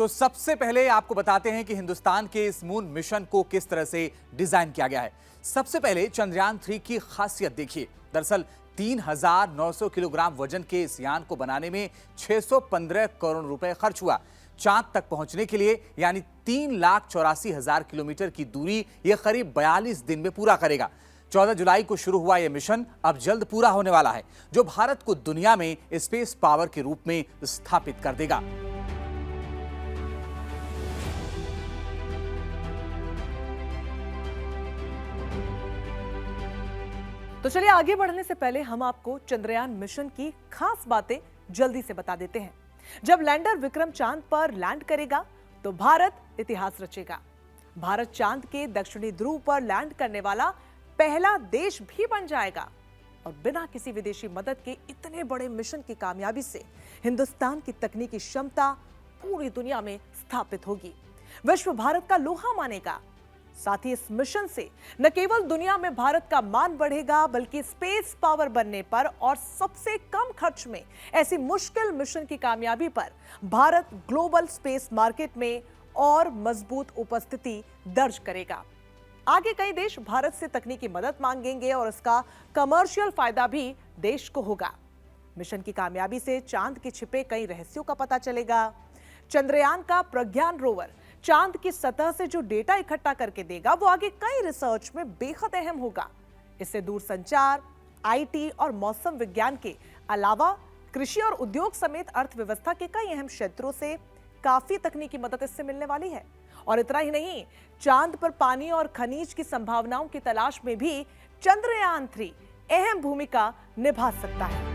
तो सबसे पहले आपको बताते हैं कि हिंदुस्तान के इस मून मिशन को किस तरह से डिजाइन किया गया है। सबसे पहले चंद्रयान 3 की खासियत देखिए। दरअसल 3,900 किलोग्राम वजन के इस यान को बनाने में 615 करोड़ रुपए खर्च हुआ। चांद तक पहुंचने के लिए यानी 3,84,000 किलोमीटर की दूरी यह करीब 42 दिन में पूरा करेगा। 14 जुलाई को शुरू हुआ यह मिशन अब जल्द पूरा होने वाला है, जो भारत को दुनिया में स्पेस पावर के रूप में स्थापित कर देगा। तो चलिए आगे बढ़ने से पहले हम आपको चंद्रयान मिशन की खास बातें जल्दी से बता देते हैं। जब लैंडर विक्रम चांद पर लैंड करेगा तो भारत इतिहास रचेगा। भारत चांद के दक्षिणी ध्रुव पर लैंड करने वाला पहला देश भी बन जाएगा और बिना किसी विदेशी मदद के इतने बड़े मिशन की कामयाबी से हिंदुस्तान की तकनीकी क्षमता पूरी दुनिया में स्थापित होगी। विश्व भारत का लोहा मानेगा। साथ ही इस मिशन से न केवल दुनिया में भारत का मान बढ़ेगा, बल्कि स्पेस पावर बनने पर और सबसे कम खर्च में ऐसी मुश्किल मिशन की कामयाबी पर भारत ग्लोबल स्पेस मार्केट में और मजबूत उपस्थिति दर्ज करेगा। आगे कई देश भारत से तकनीकी मदद मांगेंगे और इसका कमर्शियल फायदा भी देश को होगा। मिशन की कामयाबी से चांद के छिपे कई रहस्यों का पता चलेगा। चंद्रयान का प्रज्ञान रोवर चांद की सतह से जो डेटा इकट्ठा करके देगा, वो आगे कई रिसर्च में बेहद अहम होगा। इससे दूरसंचार, आईटी और मौसम विज्ञान के अलावा कृषि और उद्योग समेत अर्थव्यवस्था के कई अहम क्षेत्रों से काफी तकनीकी मदद इससे मिलने वाली है। और इतना ही नहीं, चांद पर पानी और खनिज की संभावनाओं की तलाश में भी चंद्रयान 3 अहम भूमिका निभा सकता है।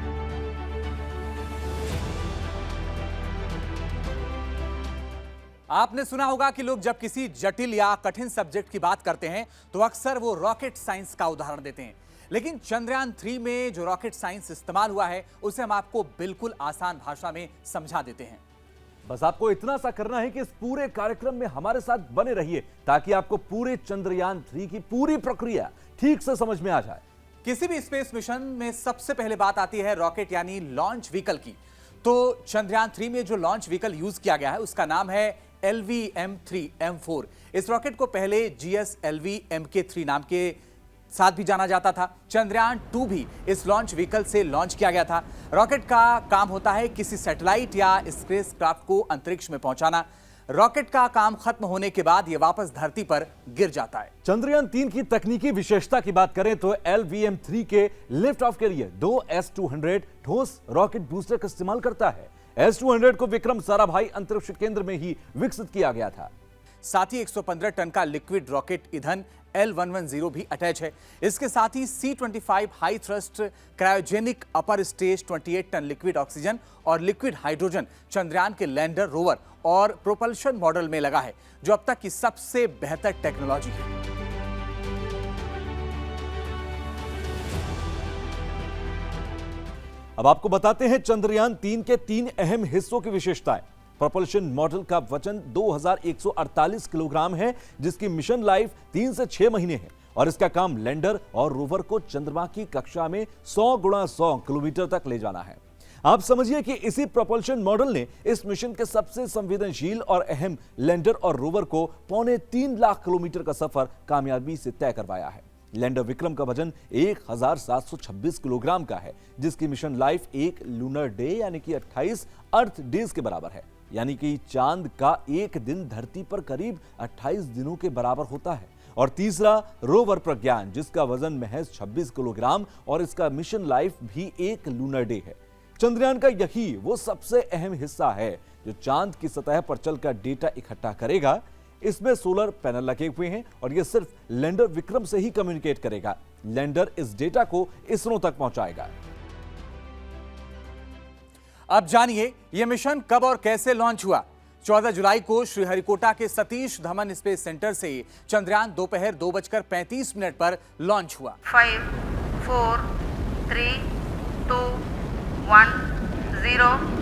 आपने सुना होगा कि लोग जब किसी जटिल या कठिन सब्जेक्ट की बात करते हैं तो अक्सर वो रॉकेट साइंस का उदाहरण देते हैं, लेकिन चंद्रयान 3 में जो रॉकेट साइंस इस्तेमाल हुआ है उसे हम आपको बिल्कुल आसान भाषा में समझा देते हैं। बस आपको इतना सा करना है कि इस पूरे कार्यक्रम में हमारे साथ बने रहिए, ताकि आपको पूरे चंद्रयान 3 की पूरी प्रक्रिया ठीक से समझ में आ जाए। किसी भी स्पेस मिशन में सबसे पहले बात आती है रॉकेट यानी लॉन्च व्हीकल की। तो चंद्रयान 3 में जो लॉन्च व्हीकल यूज किया गया है उसका नाम है LV-M3M4। इस रॉकेट को पहले GSLV-MK3 नाम के साथ भी जाना जाता था। चंद्रयान 2 भी इस लॉन्च व्हीकल से लॉन्च किया गया था। रॉकेट का काम होता है किसी सैटेलाइट या स्पेसक्राफ्ट को अंतरिक्ष में पहुंचाना। रॉकेट का काम खत्म होने के बाद यह वापस धरती पर गिर जाता है। चंद्रयान 3 की तकनीकी विशेषता की बात करें तो LV-M3 के लिफ्ट ऑफ के लिए 2 S-200 ठोस रॉकेट बूस्टर का इस्तेमाल करता है। S-200 को विक्रम साराभाई अंतरिक्ष केंद्र में ही विकसित किया गया था। साथ ही 115 टन का लिक्विड रॉकेट ईंधन L110 भी अटैच है। इसके साथ ही C-25 high thrust cryogenic upper stage 28 ton liquid oxygen और लिक्विड हाइड्रोजन चंद्रयान के लैंडर, रोवर और प्रोपल्शन मॉडल में लगा है, जो अब तक की सबसे बेहतर टेक्नोलॉजी है। अब आपको बताते हैं चंद्रयान 3 के 3 अहम हिस्सों की विशेषताएं। प्रोपल्शन मॉडल का वजन 2148 किलोग्राम है, जिसकी मिशन लाइफ 3 से 6 महीने है और इसका काम लैंडर और रोवर को चंद्रमा की कक्षा में 100 गुणा 100 किलोमीटर तक ले जाना है। आप समझिए कि इसी प्रोपल्शन मॉडल ने इस मिशन के सबसे संवेदनशील और अहम लैंडर और रोवर को 3.25 लाख किलोमीटर का सफर कामयाबी से तय करवाया है। लैंडर विक्रम का वजन 1726 किलोग्राम का है, जिसकी मिशन लाइफ एक लूनर डे यानी कि 28 अर्थ डेज के बराबर है, यानी कि चांद का एक दिन धरती पर करीब 28 दिनों के बराबर होता है। और तीसरा रोवर प्रज्ञान, जिसका वजन महज 26 किलोग्राम और इसका मिशन लाइफ भी एक लूनर डे है। चंद्रयान का यही वो सबसे अहम हिस्सा है जो चांद की सतह पर चलकर डेटा इकट्ठा करेगा। इसमें सोलर पैनल लगे हुए हैं और यह सिर्फ लैंडर विक्रम से ही कम्युनिकेट करेगा। लैंडर इस डेटा को इसरो तक पहुंचाएगा। अब जानिए यह मिशन कब और कैसे लॉन्च हुआ। 14 जुलाई को श्रीहरिकोटा के सतीश धवन स्पेस सेंटर से चंद्रयान दोपहर 2:35 पर लॉन्च हुआ। 5, 4, 3, 2, 1, 0।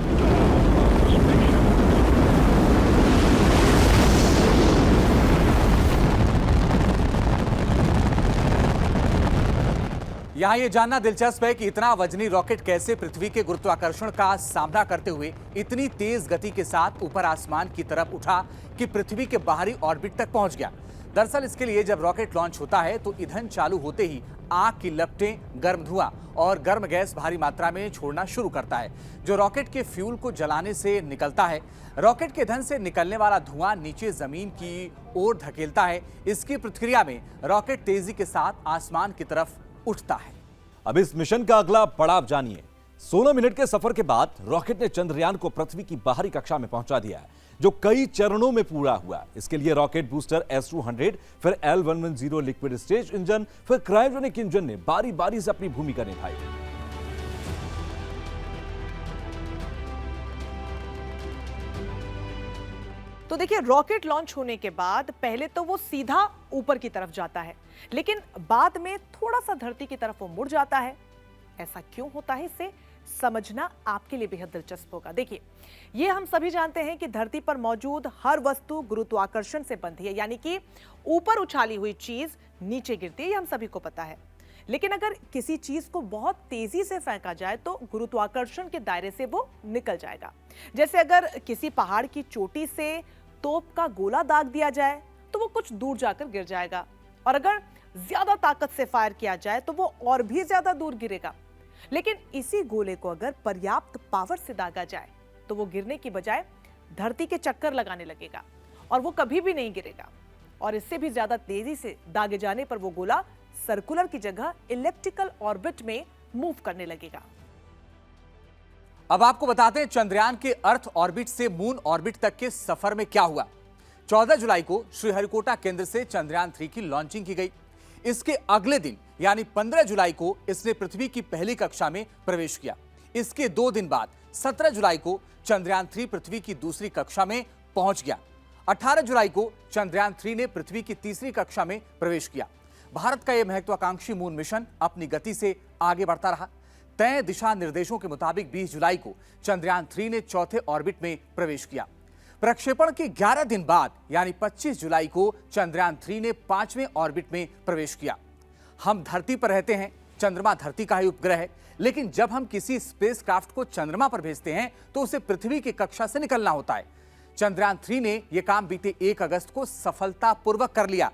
यहाँ ये जानना दिलचस्प है कि इतना वजनी रॉकेट कैसे पृथ्वी के गुरुत्वाकर्षण का सामना करते हुए इतनी तेज गति के साथ ऊपर आसमान की तरफ उठा कि पृथ्वी के बाहरी ऑर्बिट तक पहुंच गया। दरअसल इसके लिए जब रॉकेट लॉन्च होता है तो ईंधन चालू होते ही आग की लपटें, गर्म धुआं और गर्म गैस भारी मात्रा में छोड़ना शुरू करता है, जो रॉकेट के फ्यूल को जलाने से निकलता है। रॉकेट के ईंधन से निकलने वाला धुआं नीचे जमीन की ओर धकेलता है। इसकी प्रतिक्रिया में रॉकेट तेजी के साथ आसमान की तरफ उठता है। अब इस मिशन का अगला पड़ाव जानिए। 16 मिनट के सफर के बाद रॉकेट ने चंद्रयान को पृथ्वी की बाहरी कक्षा में पहुंचा दिया है, जो कई चरणों में पूरा हुआ। इसके लिए रॉकेट बूस्टर S-200, फिर L-110 लिक्विड स्टेज इंजन, फिर क्रायोजेनिक इंजन ने बारी बारी से अपनी भूमिका निभाई। तो देखिए, रॉकेट लॉन्च होने के बाद पहले तो वो सीधा ऊपर की तरफ जाता है, लेकिन बाद में थोड़ा सा धरती की तरफ वो मुड़ जाता है। ऐसा क्यों होता है, इसे समझना आपके लिए बेहद दिलचस्प होगा। देखिए, ये हम सभी जानते हैं कि धरती पर मौजूद हर वस्तु गुरुत्वाकर्षण से बंधी है, यानी कि ऊपर उछाली हुई चीज नीचे गिरती है, ये हम सभी को पता है। लेकिन अगर किसी चीज को बहुत तेजी से फेंका जाए तो गुरुत्वाकर्षण के दायरे से वो निकल जाएगा। जैसे अगर किसी पहाड़ की चोटी से तोप का गोला दाग दिया जाए तो वो कुछ दूर जाकर गिर जाएगा, और अगर ज्यादा ताकत से फायर किया जाए तो वो और भी ज्यादा दूर गिरेगा। लेकिन इसी गोले को अगर पर्याप्त पावर से दागा जाए तो वो गिरने की बजाय धरती के चक्कर लगाने लगेगा और वो कभी भी नहीं गिरेगा। और इससे भी ज्यादा तेजी से दागे जाने पर वो गोला सर्कुलर की जगह इलिप्टिकल ऑर्बिट में मूव करने लगेगा। अब आपको बताते हैं चंद्रयान के अर्थ ऑर्बिट से मून ऑर्बिट तक के सफर में क्या हुआ। 14 जुलाई को श्रीहरिकोटा केंद्र से चंद्रयान 3 की लॉन्चिंग की गई। इसके अगले दिन यानी 15 जुलाई को इसने पृथ्वी की पहली कक्षा में प्रवेश किया। इसके 2 दिन बाद 17 जुलाई को चंद्रयान 3 पृथ्वी की दूसरी कक्षा में पहुंच गया। 18 जुलाई को चंद्रयान 3 ने पृथ्वी की तीसरी कक्षा में प्रवेश किया। भारत का यह महत्वाकांक्षी मून मिशन अपनी गति से आगे बढ़ता रहा। तय दिशा निर्देशों के मुताबिक 20 जुलाई को चंद्रयान 3 ने चौथे ऑर्बिट में प्रवेश किया। प्रक्षेपण के 11 दिन बाद यानी 25 जुलाई को चंद्रयान 3 ने 5वें ऑर्बिट में प्रवेश किया। हम धरती पर रहते हैं, चंद्रमा धरती का ही उपग्रह है, लेकिन जब हम किसी स्पेसक्राफ्ट को चंद्रमा पर भेजते हैं तो उसे पृथ्वी की कक्षा से निकलना होता है। चंद्रयान 3 ने यह काम बीते 1 अगस्त को सफलतापूर्वक कर लिया।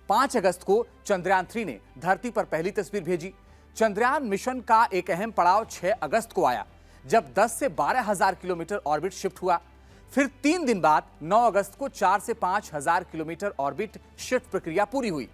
5 अगस्त को चंद्रयान 3 ने धरती पर पहली तस्वीर भेजी। चंद्रयान मिशन का एक अहम पड़ाव 6 अगस्त को आया, जब 10 से 12,000 किलोमीटर ऑर्बिट शिफ्ट हुआ। फिर 3 दिन बाद 9 अगस्त को 4 से 5,000 किलोमीटर ऑर्बिट शिफ्ट प्रक्रिया पूरी हुई।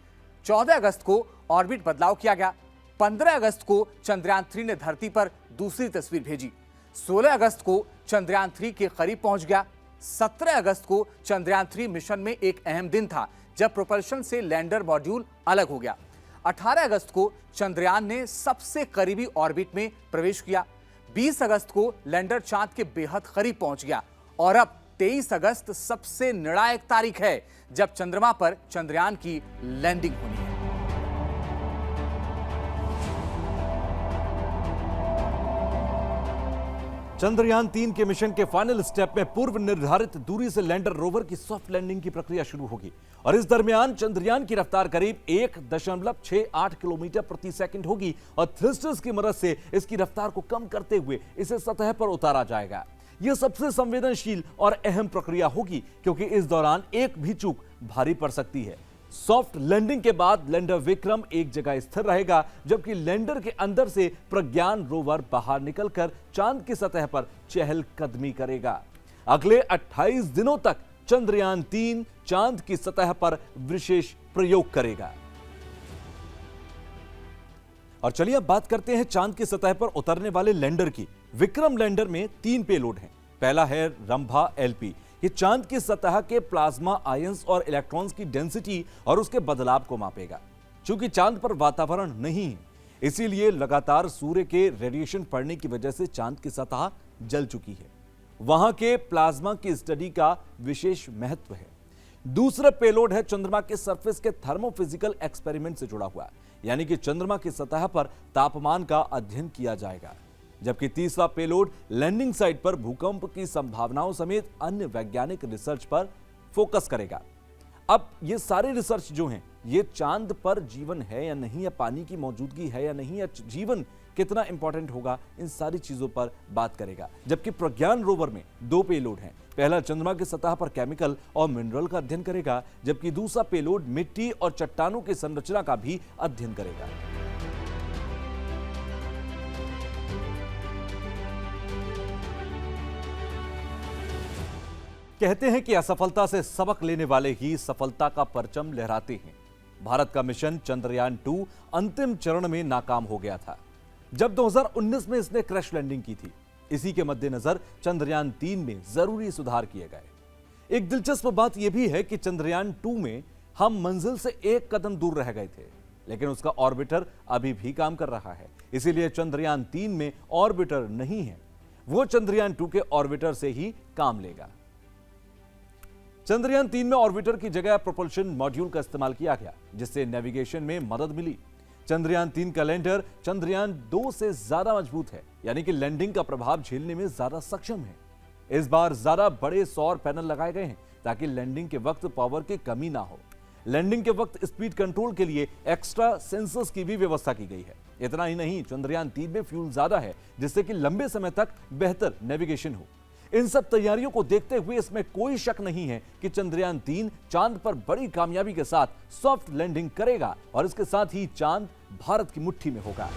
14 अगस्त को ऑर्बिट बदलाव किया गया। 15 अगस्त को चंद्रयान 3 ने धरती पर दूसरी तस्वीर भेजी। 16 अगस्त को चंद्रयान 3 के करीब पहुंच गया। 17 अगस्त को चंद्रयान 3 मिशन में एक अहम दिन था, जब प्रोपल्शन से लैंडर मॉड्यूल अलग हो गया। 18 अगस्त को चंद्रयान ने सबसे करीबी ऑर्बिट में प्रवेश किया। 20 अगस्त को लैंडर चांद के बेहद करीब पहुंच गया। और अब 23 अगस्त सबसे निर्णायक तारीख है, जब चंद्रमा पर चंद्रयान की लैंडिंग होनी है। चंद्रयान 3 के मिशन के फाइनल स्टेप में पूर्व निर्धारित दूरी से लैंडर रोवर की सॉफ्ट लैंडिंग की प्रक्रिया शुरू होगी, और इस दरमियान चंद्रयान की रफ्तार करीब 1.68 किलोमीटर प्रति सेकंड होगी, और थ्रस्टर्स की मदद से इसकी रफ्तार को कम करते हुए इसे सतह पर उतारा जाएगा। यह सबसे संवेदनशील और अहम प्रक्रिया होगी, क्योंकि इस दौरान एक भी चूक भारी पड़ सकती है। सॉफ्ट लैंडिंग के बाद लैंडर विक्रम एक जगह स्थिर रहेगा, जबकि लैंडर के अंदर से प्रज्ञान रोवर बाहर निकलकर चांद की सतह पर चहलकदमी करेगा। अगले 28 दिनों तक चंद्रयान 3 चांद की सतह पर विशेष प्रयोग करेगा। और चलिए अब बात करते हैं चांद की सतह पर उतरने वाले लैंडर की। विक्रम लैंडर में 3 पेलोड हैं। पहला है रंभा LP। ये चांद की सतह के प्लाज्मा आयंस और इलेक्ट्रॉन्स की डेंसिटी और उसके बदलाव को मापेगा। चूंकि चांद पर वातावरण नहीं है, इसीलिए लगातार सूर्य के रेडिएशन पड़ने की वजह से चांद की सतह जल चुकी है। वहां के प्लाज्मा की स्टडी का विशेष महत्व है। दूसरा पेलोड है चंद्रमा के सरफेस के थर्मोफिजिकल एक्सपेरिमेंट से जुड़ा हुआ, यानी कि चंद्रमा की सतह पर तापमान का अध्ययन किया जाएगा। जबकि तीसरा पेलोड लैंडिंग साइट पर भूकंप की संभावनाओं समेत अन्य वैज्ञानिक रिसर्च पर फोकस करेगा। अब ये सारे रिसर्च जो हैं ये चांद पर जीवन है या नहीं, या पानी की मौजूदगी है या नहीं, या जीवन कितना इंपॉर्टेंट होगा, इन सारी चीजों पर बात करेगा। जबकि प्रज्ञान रोवर में 2 पेलोड हैं। पहला चंद्रमा की सतह पर केमिकल और मिनरल का अध्ययन करेगा, जबकि दूसरा पेलोड मिट्टी और चट्टानों की संरचना का भी अध्ययन करेगा। कहते हैं कि असफलता से सबक लेने वाले ही सफलता का परचम लहराते हैं। भारत का मिशन चंद्रयान 2 अंतिम चरण में नाकाम हो गया था, जब 2019 में इसने क्रैश लैंडिंग की थी। इसी के मद्देनजर चंद्रयान 3 में जरूरी सुधार किए गए। एक दिलचस्प बात यह भी है कि चंद्रयान 2 में हम मंजिल से 1 कदम दूर रह गए थे, लेकिन उसका ऑर्बिटर अभी भी काम कर रहा है। इसीलिए चंद्रयान 3 में ऑर्बिटर नहीं है, वो चंद्रयान 2 के ऑर्बिटर से ही काम लेगा। चंद्रयान 3 में ऑर्बिटर की जगह प्रोपल्शन मॉड्यूल का इस्तेमाल किया गया, जिससे नेविगेशन में मदद मिली। चंद्रयान 3 का लैंडर चंद्रयान 2 से ज्यादा मजबूत है, यानी कि लैंडिंग का प्रभाव झेलने में ज्यादा सक्षम है। इस बार ज्यादा बड़े सौर पैनल लगाए गए हैं ताकि लैंडिंग के वक्त पावर की कमी ना हो। लैंडिंग के वक्त स्पीड कंट्रोल के लिए एक्स्ट्रा सेंसर्स की भी व्यवस्था की गई है। इतना ही नहीं, चंद्रयान 3 में फ्यूल ज्यादा है, जिससे कि लंबे समय तक बेहतर नेविगेशन हो। इन सब तैयारियों को देखते हुए इसमें कोई शक नहीं है कि चंद्रयान 3 चांद पर बड़ी कामयाबी के साथ सॉफ्ट लैंडिंग करेगा और इसके साथ ही चांद भारत की मुट्ठी में होगा।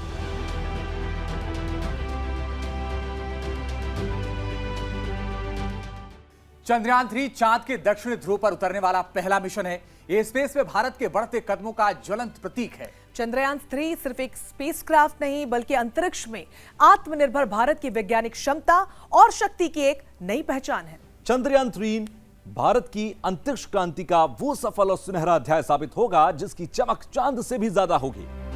चंद्रयान 3 चांद के दक्षिणी ध्रुव पर उतरने वाला पहला मिशन है। ये स्पेस में भारत के बढ़ते कदमों का ज्वलंत प्रतीक है। चंद्रयान 3 सिर्फ एक स्पेसक्राफ्ट नहीं, बल्कि अंतरिक्ष में आत्मनिर्भर भारत की वैज्ञानिक क्षमता और शक्ति की एक नई पहचान है। चंद्रयान 3 भारत की अंतरिक्ष क्रांति का वो सफल और सुनहरा अध्याय साबित होगा, जिसकी चमक चांद से भी ज्यादा होगी।